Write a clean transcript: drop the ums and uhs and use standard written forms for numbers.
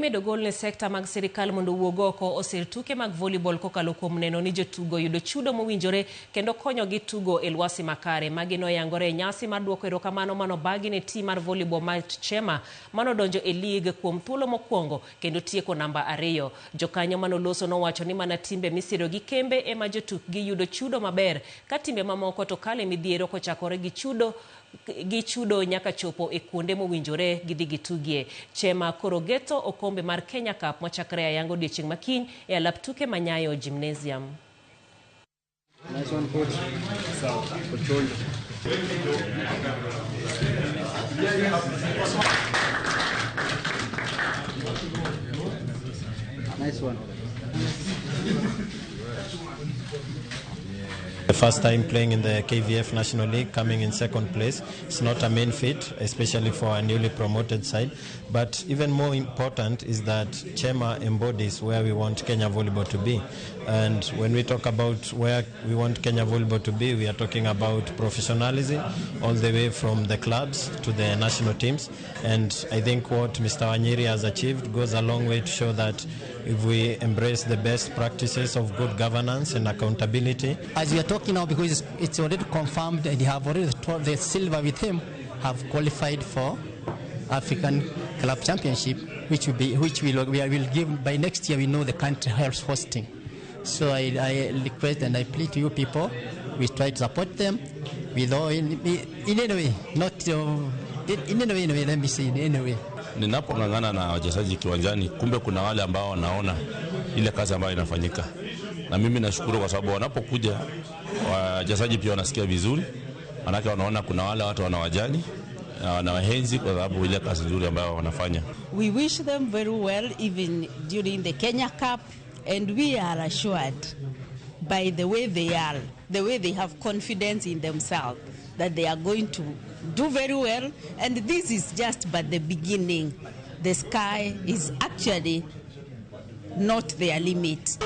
medo gol ne sekta mag sirikal mondo wuog oko osirtuke mag volleyball kokalo kuom neno ni jotugo yudo chudo mowinjore kendo konyo gi tugo e lwasi makare. Magi noyangore nyasi mar duoko erokamano manobagi ne tim mar volleyball mar Chema manodonjo e lig kuom thuolo mokwongo kendo tieko namba 2. Jokanyo manoloso nowacho ni mana timbe misiro gi kembe ema jotukgi yudo chudo maber, ka timbe mamoko to kale midhiero kochakore gi chudo nyaka chopo e kuonde mowinjore gidhi gitugie. Chema koro geto okombe mar Kenya Cup mochakre ayango odiechieng' makiny e alap tuke Manyayo Gymnasium. Nice one, coach. Nice one. The first time playing in the KVF National League, coming in second place. It's not a main feat, especially for a newly promoted side. But even more important is that Chema embodies where we want Kenya Volleyball to be. And when we talk about where we want Kenya Volleyball to be, we are talking about professionalism all the way from the clubs to the national teams. And I think what Mr. Wanyiri has achieved goes a long way to show that if we embrace the best practices of good governance and accountability. As we are talking now, because it's already confirmed and they have already told the silver with him have qualified for African Club Championship, which we will give by next year. We know the country helps hosting. So I request and I plead to you people, we try to support them with all in any way, not in any way, let me say in any way. Ninapong'ang'ana na wachezaji kiwanjani, kumbe kuna wale ambao wanaona ile kazi ambayo inafanyika. Na mimi nashukuru kwa sababu wanapokuja wachezaji pia wanasikia vizuri. Manake wanaona kuna wale watu wanawajali, wanawahenzi kwa sababu ile kazi nzuri ambayo wanafanya. We wish them very well even during the Kenya Cup, and we are assured by the way they have confidence in themselves that they are going to do very well, and this is just but the beginning. The sky is actually not their limit.